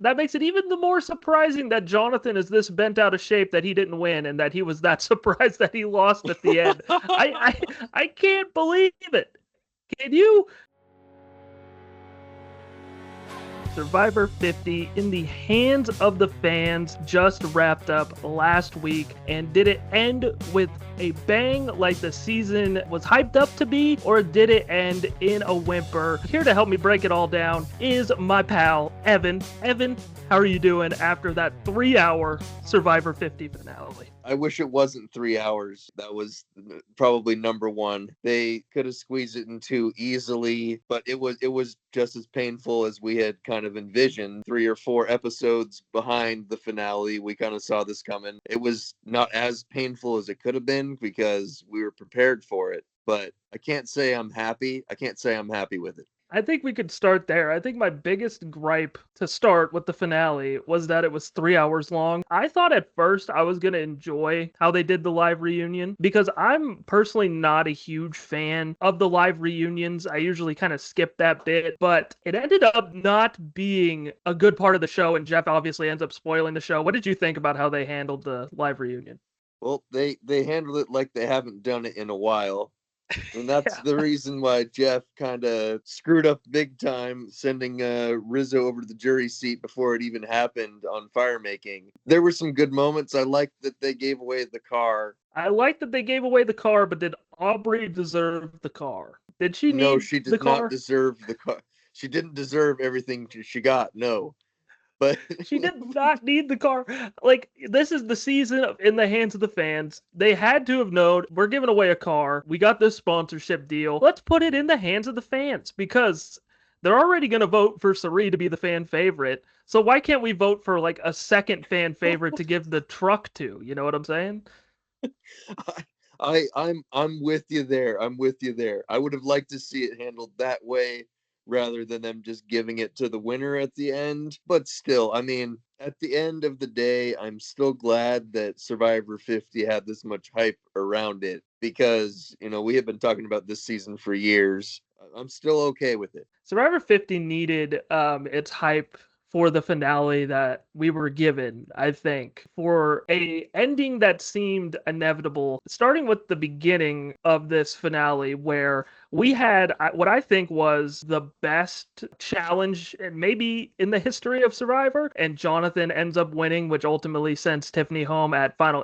that makes it even the more surprising that Jonthan is this bent out of shape that he didn't win and that he was that surprised that he lost at the end. I can't believe it. Can you? Survivor 50 in the hands of the fans just wrapped up last week. And did it end with a bang like the season was hyped up to be, or did it end in a whimper? Here to help me break it all down is my pal, Evan. Evan, how are you doing after that 3-hour Survivor 50 finale? I wish it wasn't 3 hours. That was probably number one. They could have squeezed it in two easily, but it was just as painful as we had kind of envisioned. 3 or 4 episodes behind the finale, we kind of saw this coming. It was not as painful as it could have been because we were prepared for it. But I can't say I'm happy. I can't say I'm happy with it. I think we could start there. I think my biggest gripe to start with the finale was that it was 3 hours long. I thought at first I was going to enjoy how they did the live reunion because I'm personally not a huge fan of the live reunions. I usually kind of skip that bit, but it ended up not being a good part of the show, and Jeff obviously ends up spoiling the show. What did you think about how they handled the live reunion? Well, they handled it like they haven't done it in a while. And that's Yeah. the reason why Jeff kind of screwed up big time, sending Rizzo over to the jury seat before it even happened on fire making. There were some good moments. I liked that they gave away the car. I like that they gave away the car, but did Aubrey deserve the car? Did she No, need she the did not car? deserve the car. She didn't deserve everything she got. No, but She did not need the car. Like, this is the season of in the hands of the fans. They had to have known we're giving away a car. We got this sponsorship deal. Let's put it in the hands of the fans because they're already going to vote for Cirie to be the fan favorite. So why can't we vote for like a second fan favorite to give the truck to? You know what I'm saying? I'm with you there. I'm with you there. I would have liked to see it handled that way rather than them just giving it to the winner at the end. But still, I mean, at the end of the day, I'm still glad that Survivor 50 had this much hype around it because, we have been talking about this season for years. I'm still okay with it. Survivor 50 needed its hype for the finale that we were given, I think, for a ending that seemed inevitable, starting with the beginning of this finale where we had what I think was the best challenge maybe in the history of Survivor, and Jonthan ends up winning, which ultimately sends Tiffany home at final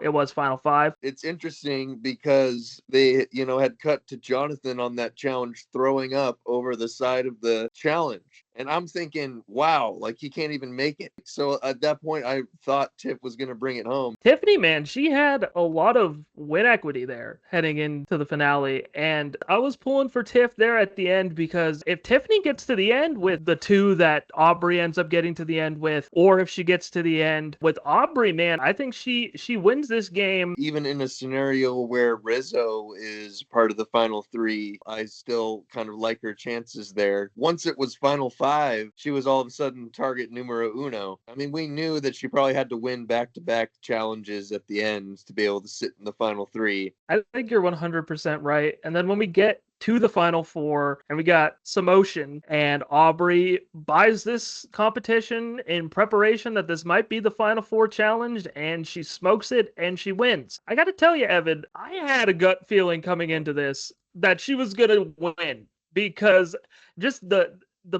five. It's interesting because they, had cut to Jonthan on that challenge throwing up over the side of the challenge. And I'm thinking, wow, like he can't even make it. So at that point, I thought Tiff was going to bring it home. Tiffany, man, she had a lot of win equity there heading into the finale. And I was pulling for Tiff there at the end because if Tiffany gets to the end with the two that Aubrey ends up getting to the end with, or if she gets to the end with Aubrey, man, I think she wins this game. Even in a scenario where Rizzo is part of the final three, I still kind of like her chances there. Once it was final five, she was all of a sudden target numero uno. I mean, we knew that she probably had to win back-to-back challenges at the end to be able to sit in the final three. I think you're 100% right. And then when we get to the final four and we got Samotion and Aubrey buys this competition in preparation that this might be the final four challenge, and she smokes it and she wins. I got to tell you, Evan, I had a gut feeling coming into this that she was going to win because just the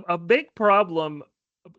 a big problem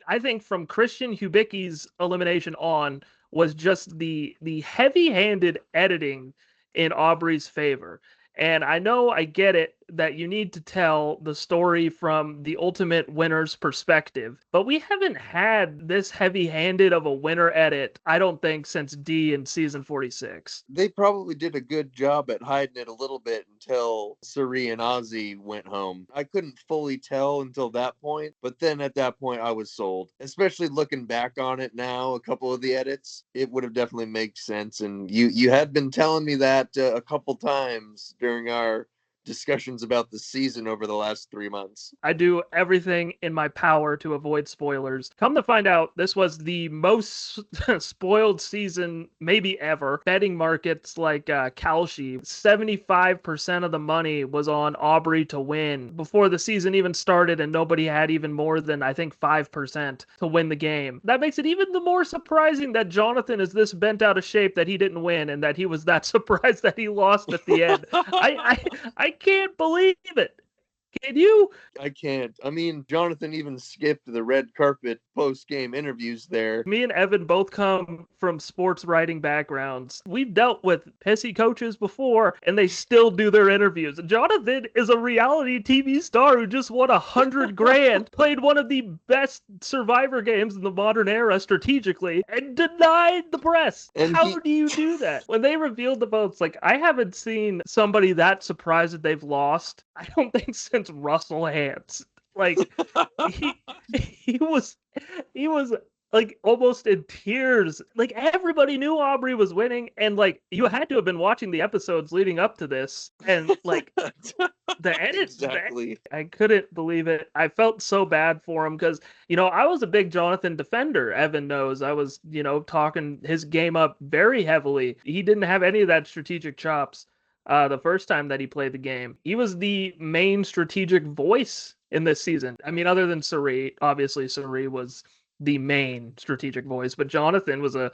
I think from Christian Hubicki's elimination on was just the heavy-handed editing in Aubrey's favor. And I know I get it that you need to tell the story from the ultimate winner's perspective, but we haven't had this heavy-handed of a winner edit, I don't think, since D in season 46. They probably did a good job at hiding it a little bit until Cirie and Ozzy went home. I couldn't fully tell until that point, but then at that point I was sold. Especially looking back on it now, a couple of the edits, it would have definitely made sense. And you had been telling me that a couple times during our discussions about the season over the last 3 months. I do everything in my power to avoid spoilers. Come to find out, this was the most spoiled season maybe ever. Betting markets like Kalshi, 75% of the money was on Aubrey to win before the season even started, and nobody had even more than, I think, 5% to win the game. That makes it even the more surprising that Jonthan is this bent out of shape that he didn't win, and that he was that surprised that he lost at the end. I can't believe it. Can you? I can't. I mean, Jonthan even skipped the red carpet post-game interviews there. Me and Evan both come from sports writing backgrounds. We've dealt with pissy coaches before, and they still do their interviews. Jonthan is a reality TV star who just won $100,000, played one of the best Survivor games in the modern era strategically, and denied the press. And How do you do that? When they revealed the votes, like, I haven't seen somebody that surprised that they've lost, I don't think, since Russell Hantz. Like, he was like almost in tears. Like, everybody knew Aubrey was winning, and like, you had to have been watching the episodes leading up to this, and like the edits. Exactly. I couldn't believe it. I felt so bad for him because, I was a big Jonthan defender. Evan knows I was, talking his game up very heavily. He didn't have any of that strategic chops. The first time that he played the game, he was the main strategic voice in this season. I mean, other than Cirie, obviously Cirie was the main strategic voice, but Jonthan was a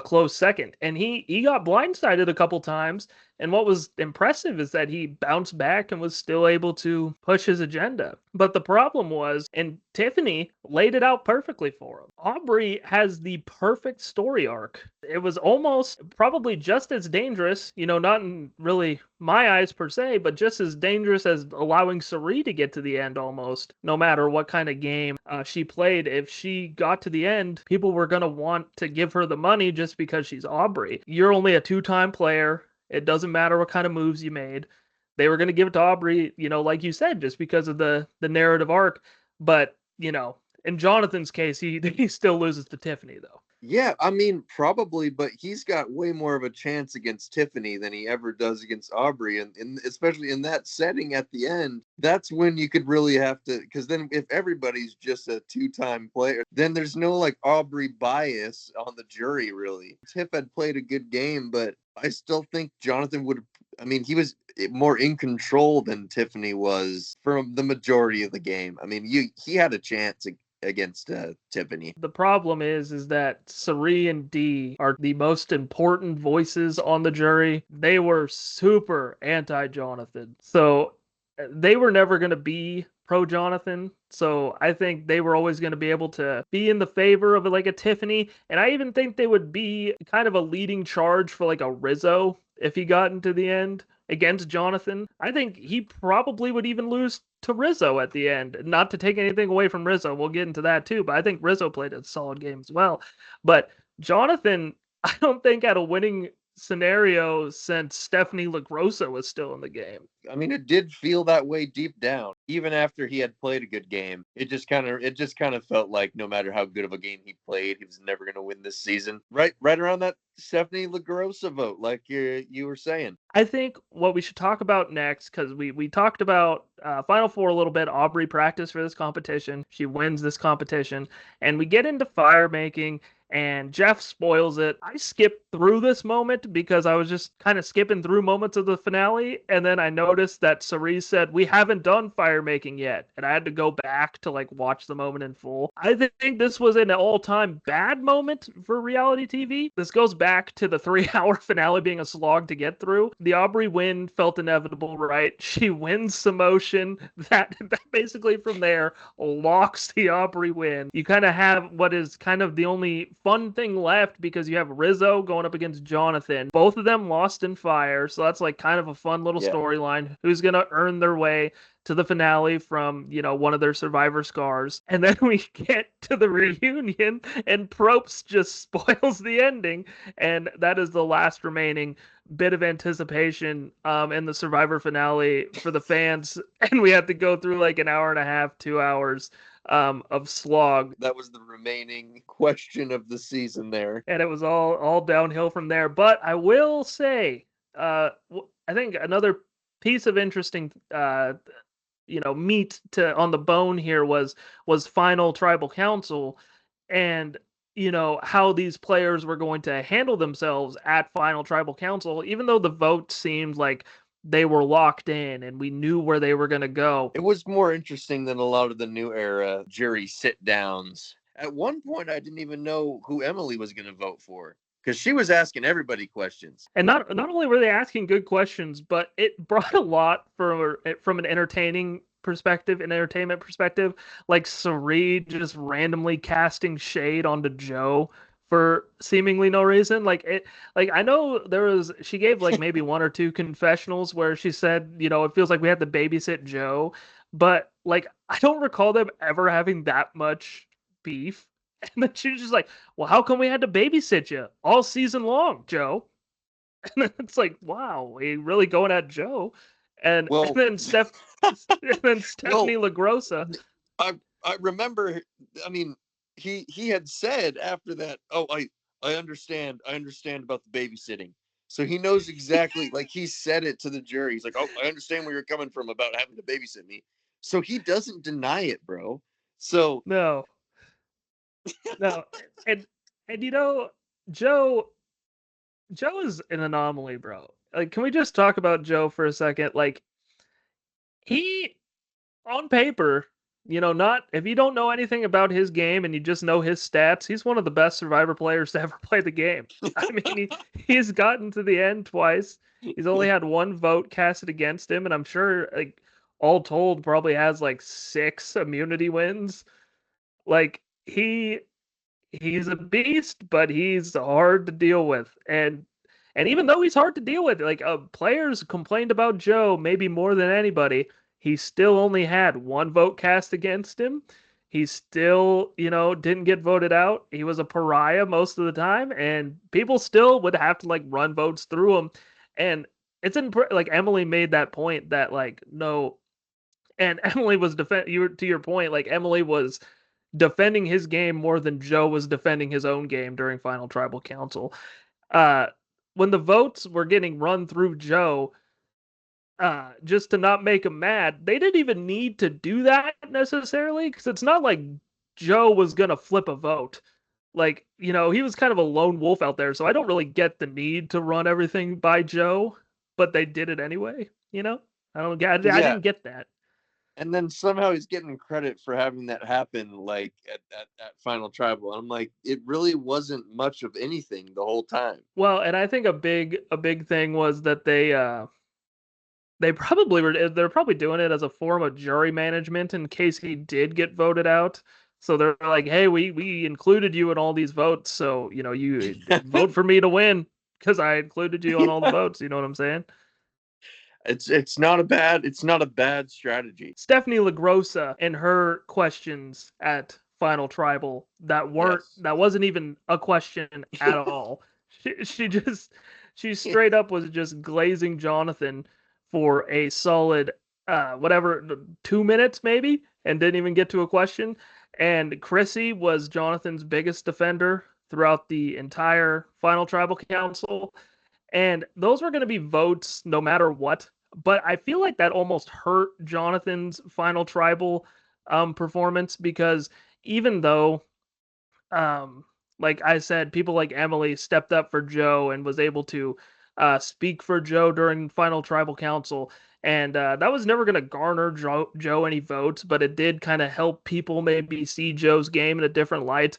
close second, and he got blindsided a couple times. And what was impressive is that he bounced back and was still able to push his agenda. But the problem was, and Tiffany laid it out perfectly for him, Aubrey has the perfect story arc. It was almost probably just as dangerous, not in really my eyes per se, but just as dangerous as allowing Cirie to get to the end almost, no matter what kind of game she played. If she got to the end, people were going to want to give her the money just because she's Aubrey. You're only a two-time player. It doesn't matter what kind of moves you made. They were going to give it to Aubrey, like you said, just because of the narrative arc. But, in Jonthan's case, he still loses to Tiffany, though. Yeah, I mean, probably, but he's got way more of a chance against Tiffany than he ever does against Aubrey. And especially in that setting at the end, that's when you could really have to, because then if everybody's just a two-time player, then there's no like Aubrey bias on the jury, really. Tiff had played a good game, but I still think Jonthan would, I mean, he was more in control than Tiffany was for the majority of the game. I mean, he had a chance against Tiffany. The problem is that Cirie and Dee are the most important voices on the jury. They were super anti-Jonthan. So they were never going to be pro-Jonthan. So I think they were always going to be able to be in the favor of like a Tiffany. And I even think they would be kind of a leading charge for like a Rizzo if he got into the end against Jonthan. I think he probably would even lose to Rizzo at the end. Not to take anything away from Rizzo, we'll get into that too, but I think Rizzo played a solid game as well. But Jonthan, I don't think had a winning scenario since Stephenie LaGrossa was still in the game. I mean, it did feel that way deep down. Even after he had played a good game, it just kind of felt like no matter how good of a game he played, he was never going to win this season. Right around that Stephenie LaGrossa vote, like you were saying. I think what we should talk about next, because we talked about Final Four a little bit. Aubrey practiced for this competition. She wins this competition. And we get into fire making, and Jeff spoils it. I skipped through this moment because I was just kind of skipping through moments of the finale. And then I noticed that Cirie said, "We haven't done fire making yet." And I had to go back to like watch the moment in full. I think this was an all-time bad moment for reality TV. This goes back to the 3-hour finale being a slog to get through. The Aubrey win felt inevitable, right? She wins some motion. That basically from there locks the Aubrey win. You kind of have what is kind of the only fun thing left, because you have Rizzo going up against Jonthan. Both of them lost in fire, so that's like kind of a fun little storyline. Who's going to earn their way to the finale from, one of their survivor scars. And then we get to the reunion, and Probst just spoils the ending, and that is the last remaining bit of anticipation in the survivor finale for the fans. And we have to go through like an hour and a half, 2 hours of slog. That was the remaining question of the season there. And it was all downhill from there. But I will say, I think another piece of interesting meat to on the bone here was final tribal council, and how these players were going to handle themselves at final tribal council, even though the vote seemed like they were locked in and we knew where they were going to go. It was more interesting than a lot of the new era jury sit downs. At one point, I didn't even know who Emily was going to vote for because she was asking everybody questions. And not only were they asking good questions, but it brought a lot from an entertainment perspective, like Cirie just randomly casting shade onto Joe for seemingly no reason. Like I know she gave like maybe one or two confessionals where she said, it feels like we had to babysit Joe, but like I don't recall them ever having that much beef. And then she was just like, well, how come we had to babysit you all season long, Joe? And then it's like, wow, we really going at Joe. And Well, then and then well, Stephenie LaGrossa. I I remember. I mean, he had said after that, "Oh, I understand. I understand about the babysitting." So he knows exactly. Like he said it to the jury. He's like, "Oh, I understand where you're coming from about having to babysit me." So he doesn't deny it, bro. So No, no. And and Joe Joe is an anomaly, bro. Like, can we just talk about Joe for a second? Like, he on paper, not if you don't know anything about his game and you just know his stats, he's one of the best Survivor players to ever play the game. I mean, he's gotten to the end twice. He's only had one vote casted against him, and I'm sure, like, all told, probably has like 6 immunity wins. Like, he's a beast, but he's hard to deal with. And even though he's hard to deal with, like players complained about Joe maybe more than anybody. He still only had one vote cast against him. He still, didn't get voted out. He was a pariah most of the time, and people still would have to like run votes through him. And it's like Emily made that point that like no, and Emily was to your point, like Emily was defending his game more than Joe was defending his own game during Final Tribal Council. Uh, when the votes were getting run through Joe, just to not make him mad, they didn't even need to do that necessarily because it's not like Joe was gonna flip a vote. Like, he was kind of a lone wolf out there, so I don't really get the need to run everything by Joe, but they did it anyway. I don't get. I yeah, didn't get that. and then somehow he's getting credit for having that happen, like at Final Tribal. I'm like, it really wasn't much of anything the whole time. Well, and I think a big thing was that they're probably doing it as a form of jury management in case he did get voted out. So they're like, "Hey, we included you in all these votes, so you vote for me to win because I included you on all the Yeah, votes." You know what I'm saying? it's not a bad strategy. Stephenie LaGrossa and her questions at Final Tribal Yes. that wasn't even a question at all. She straight up was just glazing Jonthan for a solid whatever 2 minutes maybe, and didn't even get to a question. And Chrissy was Jonthan's biggest defender throughout the entire Final Tribal Council, and those were going to be votes no matter what. But I feel like that almost hurt Jonthan's final tribal performance because even though, um, like I said, people like Emily stepped up for Joe and was able to speak for Joe during final tribal council. And that was never going to garner Joe any votes, but it did kind of help people maybe see Joe's game in a different light.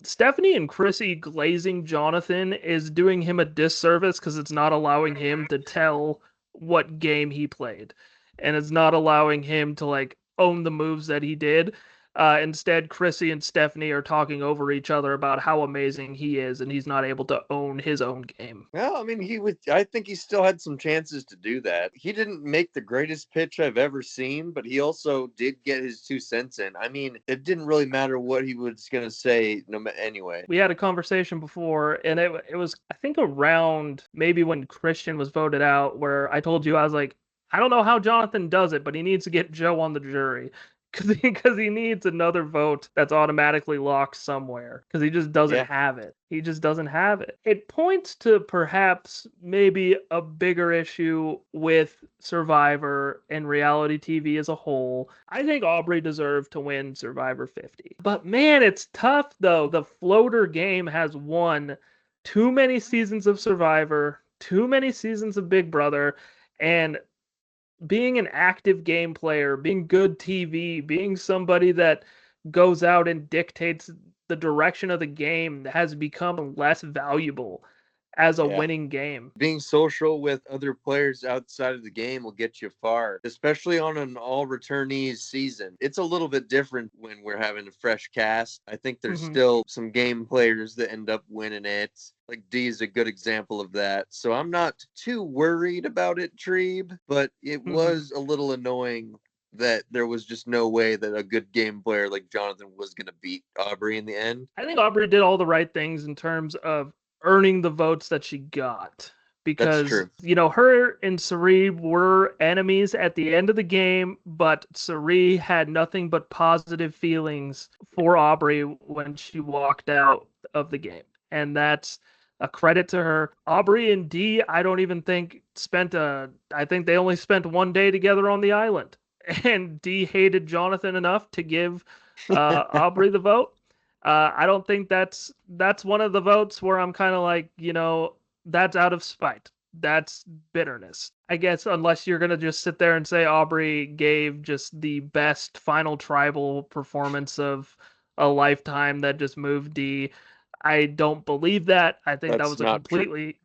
Stephenie and Chrissy glazing Jonthan is doing him a disservice because it's not allowing him to tell what game he played, and it's not allowing him to like own the moves that he did. Instead, Chrissy and Stephenie are talking over each other about how amazing he is, and he's not able to own his own game. Well, I mean, he would. I think he still had some chances to do that. He didn't make the greatest pitch I've ever seen, but he also did get his 2 cents in. I mean, it didn't really matter what he was going to say, anyway. We had a conversation before, and it was I think around maybe when Christian was voted out, where I told you I was like, I don't know how Jonthan does it, but he needs to get Joe on the jury because he needs another vote that's automatically locked somewhere because he just doesn't Yeah. have it. He just doesn't have it. It points to perhaps maybe a bigger issue with Survivor and reality TV as a whole. I think Aubrey deserved to win Survivor 50. But man, it's tough though. The floater game has won too many seasons of Survivor, too many seasons of Big Brother, and being an active game player, being good TV, being somebody that goes out and dictates the direction of the game has become less valuable as a Yeah. winning game. Being social with other players outside of the game will get you far, especially on an all returnees season. It's a little bit different when we're having a fresh cast. I think there's Mm-hmm. still some game players that end up winning it. Like D is a good example of that. So I'm not too worried about it, Trebe, but it Mm-hmm. was a little annoying that there was just no way that a good game player like Jonthan was going to beat Aubrey in the end. I think Aubrey did all the right things in terms of earning the votes that she got. That's Because, true. her and Cirie were enemies at the end of the game, but Cirie had nothing but positive feelings for Aubrey when she walked out of the game. And that's a credit to her. Aubrey and D, I don't even think I think they only spent one day together on the island. And D hated Jonthan enough to give Aubrey the vote. I don't think that's one of the votes where I'm kind of like, that's out of spite. That's bitterness. I guess unless you're gonna just sit there and say Aubrey gave just the best final tribal performance of a lifetime that just moved D. I don't believe that. I think that That's was a not true. completely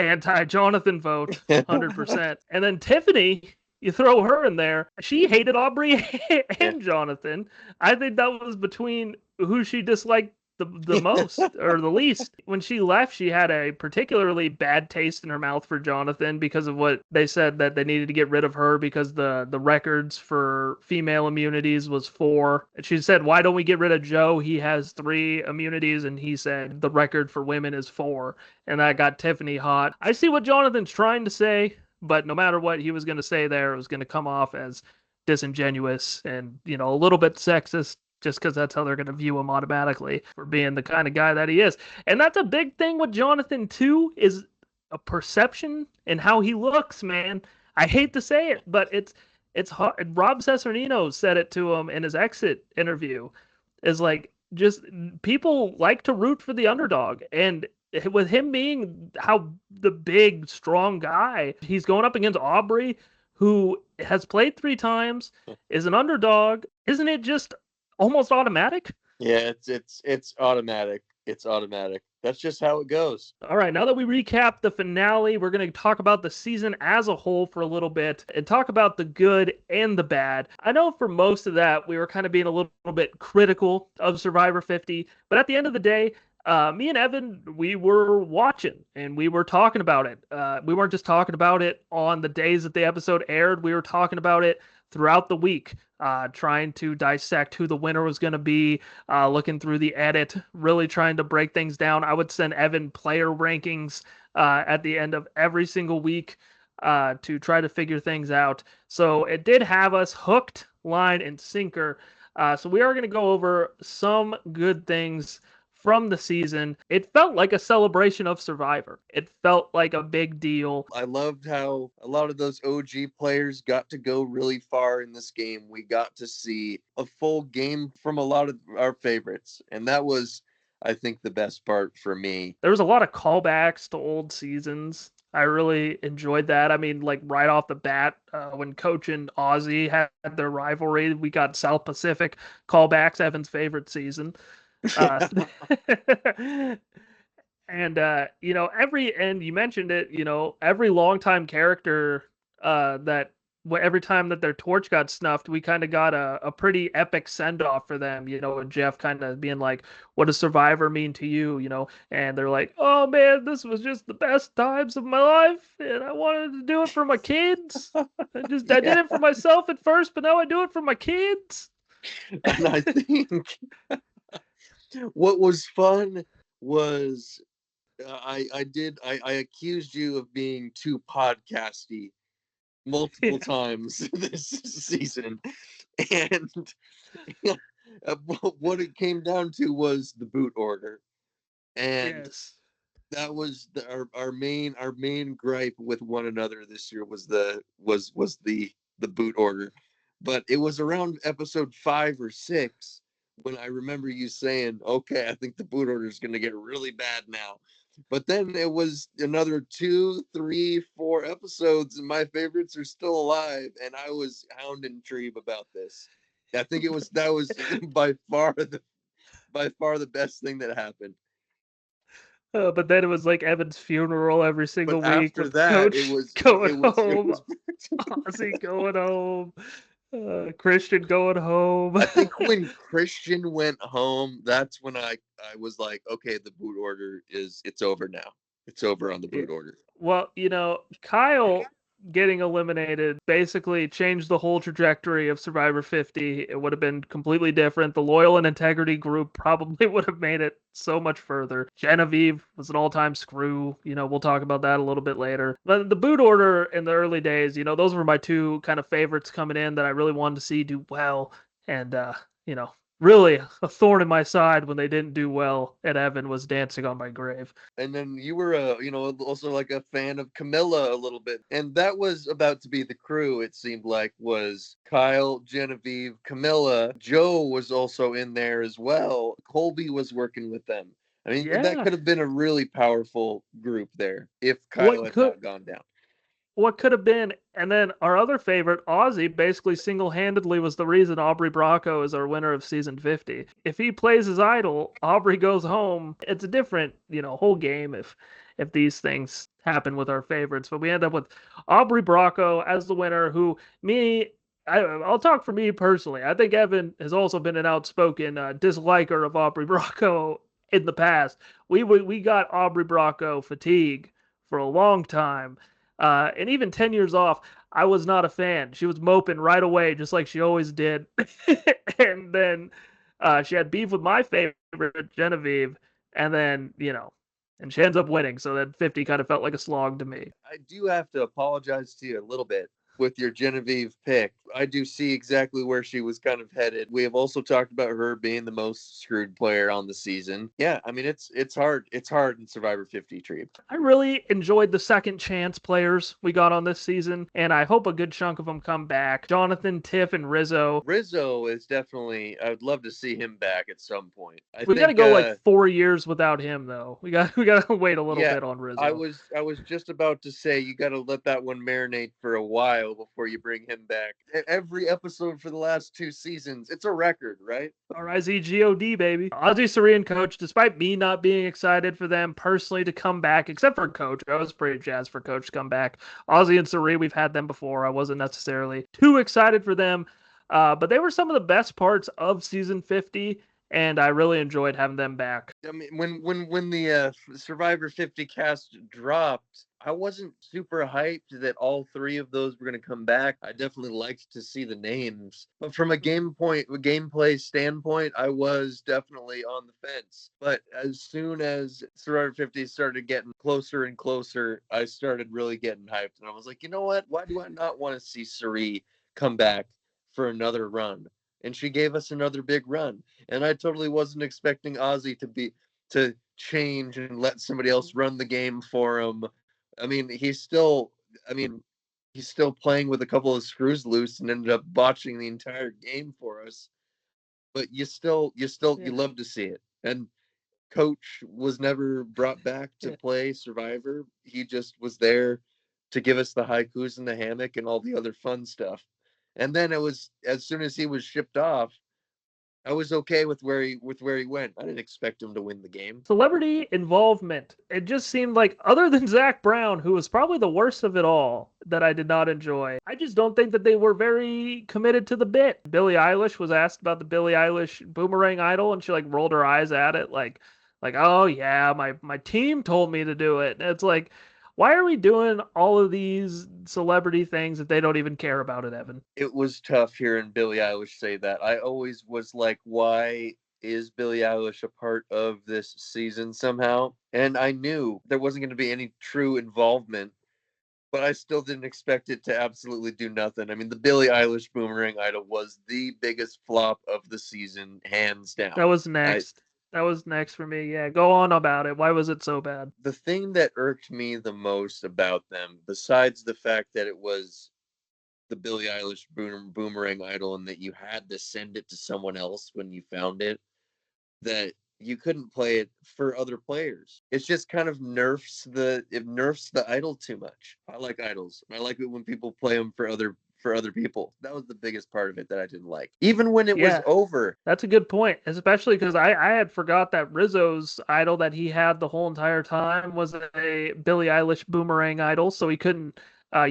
anti-Jonthan vote, 100%. And then Tiffany, you throw her in there. She hated Aubrey Yeah. and Jonthan. I think that was between who she disliked the most or the least. When she left, she had a particularly bad taste in her mouth for Jonthan because of what they said that they needed to get rid of her because the records for female immunities was 4. And she said, "Why don't we get rid of Joe? He has 3 immunities." And he said the record for women is 4. And that got Tiffany hot. I see what Jonthan's trying to say, but no matter what he was going to say there, it was going to come off as disingenuous and, a little bit sexist just because that's how they're going to view him automatically for being the kind of guy that he is. And that's a big thing with Jonthan, too, is a perception and how he looks, man. I hate to say it, but it's hard. Rob Cesarino said it to him in his exit interview. Is like, just people like to root for the underdog, and with him being how the big strong guy, he's going up against Aubrey, who has played 3 times, is an underdog. Isn't it just almost automatic? Yeah, it's automatic. It's automatic. That's just how it goes. All right, now that we recap the finale, we're going to talk about the season as a whole for a little bit and talk about the good and the bad. I know for most of that, we were kind of being a little bit critical of Survivor 50, but at the end of the day, me and Evan, we were watching and we were talking about it. We weren't just talking about it on the days that the episode aired, we were talking about it throughout the week, trying to dissect who the winner was going to be, looking through the edit, really trying to break things down. I would send Evan player rankings at the end of every single week to try to figure things out. So it did have us hooked, line, and sinker. So we are going to go over some good things from the season. It felt like a celebration of Survivor. It felt like a big deal. I loved how a lot of those OG players got to go really far in this game. We got to see a full game from a lot of our favorites, and that was, I think, the best part for me. There was a lot of callbacks to old seasons. I really enjoyed that. I mean, like right off the bat, when Coach and Ozzy had their rivalry, we got South Pacific callbacks, Evan's favorite season. Uh, and and you mentioned it, every longtime character that every time that their torch got snuffed, we kind of got a pretty epic send off for them, and Jeff kind of being like, "What does Survivor mean to you?" And they're like, "Oh man, this was just the best times of my life, and I wanted to do it for my kids. I did Yeah. it for myself at first, but now I do it for my kids." And I think what was fun was I accused you of being too podcasty multiple times this season, And what it came down to was the boot order. And Yes. that was our main gripe with one another this year was the boot order. But it was around episode 5 or 6 when I remember you saying, "Okay, I think the boot order is going to get really bad now." But then it was another 2, 3, 4 episodes, and my favorites are still alive, and I was hounding Trebe about this. I think that was by far the best thing that happened. But then it was like Evan's funeral every single But week after with that, it Coach was going it was it home, was. Ozzy going home, Christian going home. I think when Christian went home, that's when I was like, okay, the boot order it's over now. It's over on the Yeah. boot order. Well, Kyle getting eliminated basically changed the whole trajectory of Survivor 50. It would have been completely different. The Loyal and Integrity group probably would have made it so much further. Genevieve was an all-time screw. We'll talk about that a little bit later. But the boot order in the early days, those were my two kind of favorites coming in that I really wanted to see do well. And you know, really a thorn in my side when they didn't do well and Evan was dancing on my grave. And then you were also like a fan of Camilla a little bit. And that was about to be the crew, it seemed like, was Kyle, Genevieve, Camilla. Joe was also in there as well. Colby was working with them. I mean, that Yeah. could have been a really powerful group there if Kyle What had could not gone down. what could have been, and then our other favorite, Ozzy, basically single-handedly was the reason Aubrey Bracco is our winner of season 50. If he plays his idol, Aubrey goes home. It's a different, whole game if these things happen with our favorites. But we end up with Aubrey Bracco as the winner, who I'll talk for me personally. I think Evan has also been an outspoken disliker of Aubrey Bracco in the past. We got Aubrey Bracco fatigue for a long time. And even 10 years off, I was not a fan. She was moping right away, just like she always did. And then she had beef with my favorite, Genevieve. And then, and she ends up winning. So that 50 kind of felt like a slog to me. I do have to apologize to you a little bit with your Genevieve pick. I do see exactly where she was kind of headed. We have also talked about her being the most screwed player on the season. Yeah, I mean it's hard. It's hard in Survivor 50, Tree. I really enjoyed the second chance players we got on this season, and I hope a good chunk of them come back. Jonthan, Tiff, and Rizzo. Rizzo is definitely. I would love to see him back at some point. I We got to think. go like 4 years without him, though. We got to wait a little Yeah, bit on I Rizzo. was I was just about to say you got to let that one marinate for a while before you bring him back. Every episode for the last 2 seasons, it's a record, right? RIZGOD, baby. Ozzy, Cirie, and Coach, despite me not being excited for them personally to come back, except for Coach, I was pretty jazzed for Coach to come back. Ozzy and Cirie, we've had them before. I wasn't necessarily too excited for them, but they were some of the best parts of season 50, and I really enjoyed having them back. I mean, when the Survivor 50 cast dropped, I wasn't super hyped that all three of those were going to come back. I definitely liked to see the names, but from a gameplay standpoint, I was definitely on the fence. But as soon as Survivor 50 started getting closer and closer, I started really getting hyped, and I was like, you know what? Why do I not want to see Cirie come back for another run? And she gave us another big run, and I totally wasn't expecting Ozzy to change and let somebody else run the game for him. I mean, I mean, he's still playing with a couple of screws loose and ended up botching the entire game for us. But you Yeah, love to see it. And Coach was never brought back to yeah. play Survivor. He just was there to give us the haikus in the hammock and all the other fun stuff. And then it was as soon as he was shipped off, I was okay with where he went. I didn't expect him to win the game. Celebrity involvement. It just seemed like, other than Zach Brown, who was probably the worst of it all, that I did not enjoy, I just don't think that they were very committed to the bit. Billie Eilish was asked about the Billie Eilish Boomerang Idol, and she like rolled her eyes at it, like, oh yeah, my team told me to do it. And it's like, why are we doing all of these celebrity things if they don't even care about it, Evan? It was tough hearing Billie Eilish say that. I always was like, why is Billie Eilish a part of this season somehow? And I knew there wasn't going to be any true involvement but I still didn't expect it to absolutely do nothing. I mean, the Billie Eilish Boomerang Idol was the biggest flop of the season, hands That down. was next. That was next for me. Yeah, go on about it. Why was it so bad? The thing that irked me the most about them, besides the fact that it was the Billie Eilish Boomerang Idol and that you had to send it to someone else when you found it, that you couldn't play it for other players. It's just kind of nerfs the idol too much. I like idols. I like it when people play them for other people. That was the biggest part of it that I didn't like. Even when it was Yeah, over. that's a good point, especially because I had forgot that Rizzo's idol that he had the whole entire time was a Billie Eilish boomerang idol, so he couldn't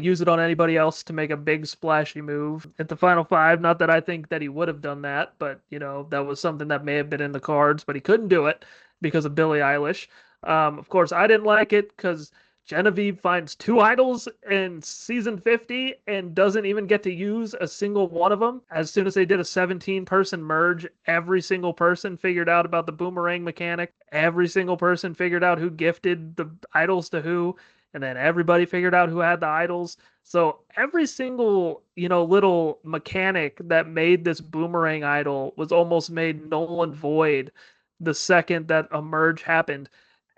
use it on anybody else to make a big splashy move at the final five. Not that I think that he would have done that, but that was something that may have been in the cards, but he couldn't do it because of Billie Eilish. Of course, I didn't like it because Genevieve finds two idols in season 50 and doesn't even get to use a single one of them. As soon as they did a 17-person merge, every single person figured out about the boomerang mechanic. Every single person figured out who gifted the idols to who, and then everybody figured out who had the idols. So every single, little mechanic that made this boomerang idol was almost made null and void the second that a merge happened.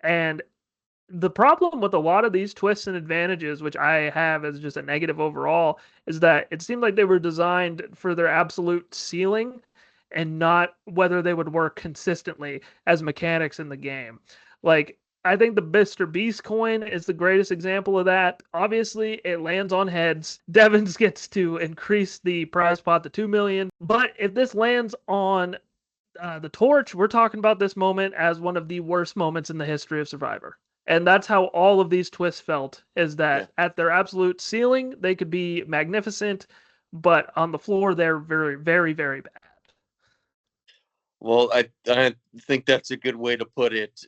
And the problem with a lot of these twists and advantages, which I have as just a negative overall, is that it seemed like they were designed for their absolute ceiling and not whether they would work consistently as mechanics in the game. Like, I think the Mr. Beast coin is the greatest example of that. Obviously, it lands on heads. Devins gets to increase the prize pot to 2 million. But if this lands on the torch, we're talking about this moment as one of the worst moments in the history of Survivor. And that's how all of these twists felt, is Yeah. that at their absolute ceiling, they could be magnificent, but on the floor, they're very, very, very bad. Well, I think that's a good way to put it,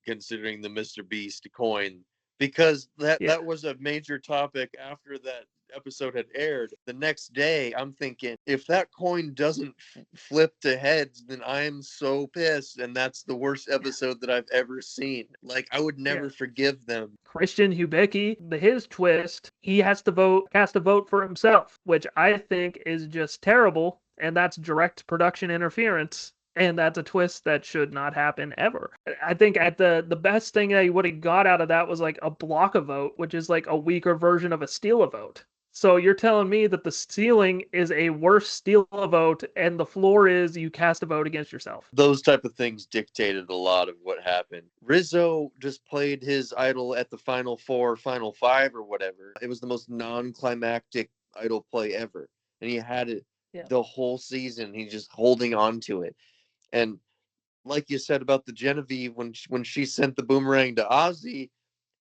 considering the Mr. Beast coin, because Yeah. that was a major topic after that episode had aired. The next day, I'm thinking if that coin doesn't flip to heads, then I'm so pissed, and that's the worst Yeah. episode that I've ever seen. Like I would Yeah. never forgive them. Christian Hubicki, his twist, he has to cast a vote for himself, which I think is just terrible, and that's direct production interference. And that's a twist that should not happen ever. I think at the best thing that he would have got out of that was like a block a vote, which is like a weaker version of a steal a vote. So you're telling me that the ceiling is a worse steal a vote, and the floor is you cast a vote against yourself. Those type of things dictated a lot of what happened. Rizzo just played his idol at the final four, final five, or whatever. It was the most non-climactic idol play ever, and he had it Yeah. the whole season. He's just holding on to it, and like you said about the Genevieve, when she sent the boomerang to Ozzy,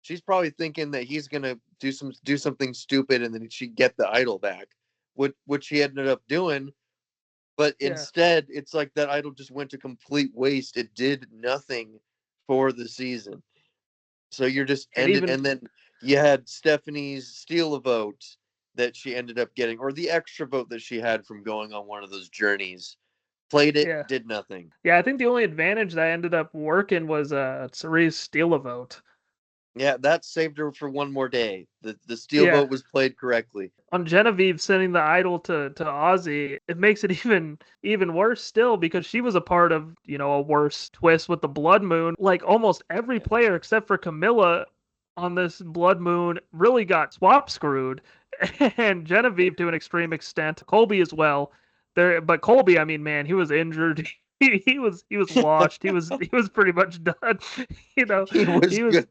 she's probably thinking that he's gonna do something stupid, and then she'd get the idol back, which he ended up doing, but Yeah. instead it's like that idol just went to complete waste. It did nothing for the season. So you're just And ended, even and then you had Stephanie's steal a vote that she ended up getting, or the extra vote that she had from going on one of those journeys. Played it, yeah. did nothing. Yeah, I think the only advantage that ended up working was Cirie's steal a vote. Yeah, that saved her for one more day. The steal Yeah. vote was played correctly. On Genevieve sending the idol to Ozzy, it makes it even worse still because she was a part of, a worse twist with the Blood Moon. Like almost every Yeah. player except for Camilla on this Blood Moon really got swap screwed. And Genevieve to an extreme extent. Colby as well. But Colby, I mean, man, he was injured. He was washed. He was pretty much done. You know, He was he was good.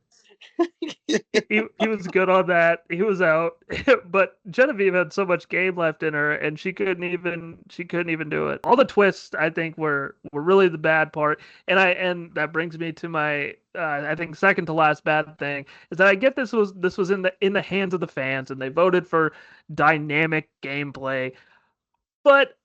he was good on that. He was out, but Genevieve had so much game left in her, and she couldn't even do it. All the twists I think were really the bad part, and that brings me to my I think second to last bad thing is that I get this was in the hands of the fans, and they voted for dynamic gameplay, but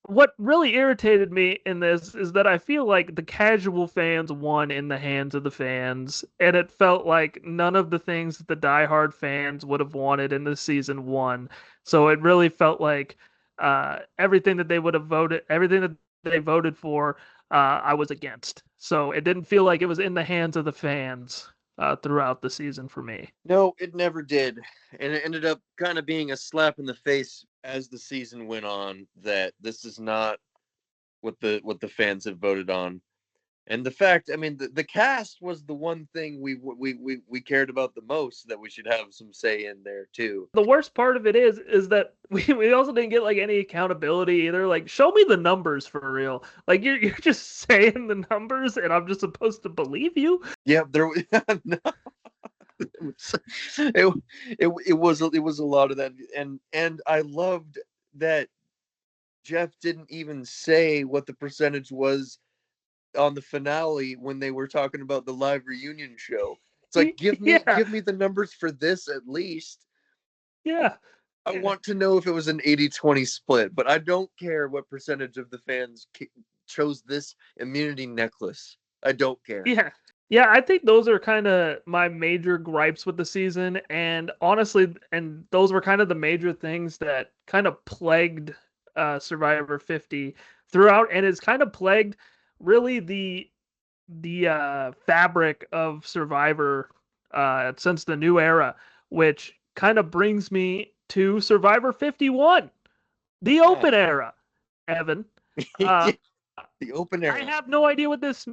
what really irritated me in this is that I feel like the casual fans won in the hands of the fans, and it felt like none of the things that the diehard fans would have wanted in this season won. So it really felt like everything that they would have voted, everything that they voted for, I was against. So it didn't feel like it was in the hands of the fans. throughout the season for me. No, it never did. And it ended up kind of being a slap in the face as the season went on that this is not what the fans have voted on. And the fact, I mean, the cast was the one thing we cared about the most, that we should have some say in there too. The worst part of it is that we also didn't get like any accountability either. Like, show me the numbers for real. Like, you're just saying the numbers, and I'm just supposed to believe you. Yeah, there no, it, it was a lot of that, and I loved that Jeff didn't even say what the percentage was on the finale when they were talking about the live reunion show. It's like, Yeah, give me the numbers for this at least. yeah. I want to know if it was an 80-20 split, but I don't care what percentage of the fans chose this immunity necklace. I don't care. Yeah. Yeah, I think those are kind of my major gripes with the season. And honestly, and those were kind of the major things that kind of plagued Survivor 50 throughout, and it's kind of plagued really the fabric of Survivor since the new era, which kind of brings me to Survivor 51, the open era, Evan. Uh, The open I era. have no idea what this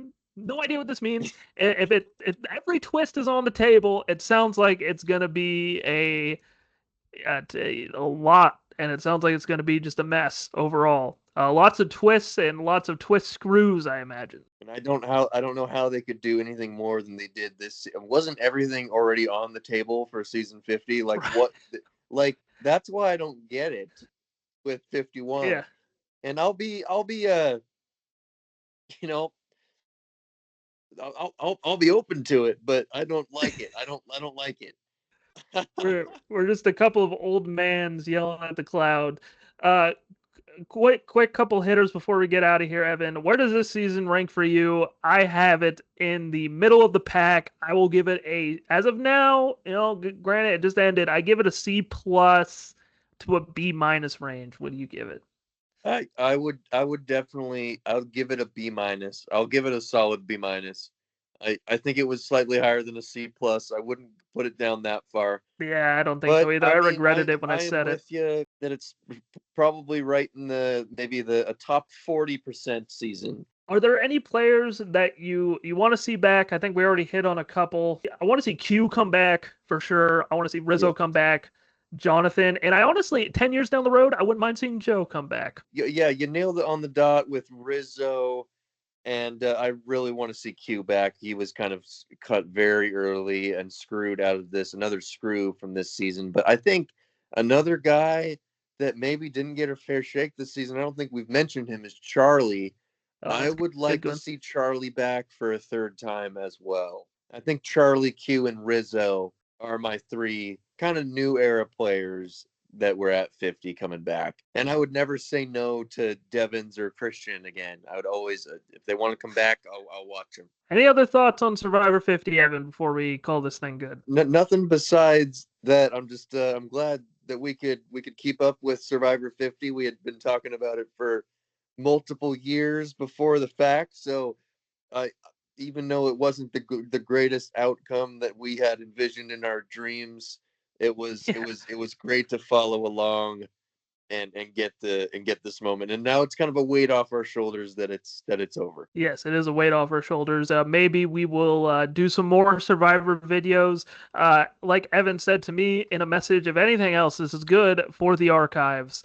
means. If every twist is on the table, it sounds like it's gonna be a lot, and it sounds like it's gonna be just a mess overall. Lots of twists and lots of twist screws, I imagine. And I don't know how they could do anything more than they did this. Wasn't everything already on the table for season 50? Like what? Like that's why I don't get it with 51. Yeah. And you know, I'll be open to it, but I don't like it. I don't like it. We're just a couple of old mans yelling at the cloud. Uh, quick couple hitters before we get out of here, Evan. Where does this season rank for you? I have it in the middle of the pack. I will give it as of now, granted it just ended, I give it a C plus to a B minus range. What do you give it? I would definitely, I'll give it a B minus. I'll give it a solid B minus. I think it was slightly higher than a C plus. I wouldn't put it down that far. Yeah, I don't think so But either. I I mean, regretted it when I I am said it. with you that it's probably right in maybe a top 40% season. Are there any players that you want to see back? I think we already hit on a couple. I want to see Q come back for sure. I want to see Rizzo Yeah. come back, Jonthan, and I honestly, 10 years down the road, I wouldn't mind seeing Joe come back. Yeah, you nailed it on the dot with Rizzo, and I really want to see Q back. He was kind of cut very early and screwed out of this, another screw from this season. But I think another guy that maybe didn't get a fair shake this season, I don't think we've mentioned him, is Charlie. Oh, I that's would good like to one. see Charlie back for a third time as well. I think Charlie, Q, and Rizzo are my three kind of new era players that were at 50 coming back. And I would never say no to Devins or Christian again. I would always, if they want to come back, I'll watch them. Any other thoughts on Survivor 50, Evan, before we call this thing good? Nothing besides that. I'm just, I'm glad that we could keep up with Survivor 50. We had been talking about it for multiple years before the fact. So even though it wasn't the greatest outcome that we had envisioned in our dreams, it was great to follow along and get this moment. And now it's kind of a weight off our shoulders that it's over. Yes, it is a weight off our shoulders. Maybe we will do some more Survivor videos. Like Evan said to me in a message, if anything else, this is good for the archives.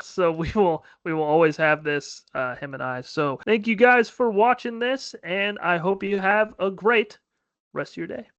So we will always have this, him and I. So thank you guys for watching this, and I hope you have a great rest of your day.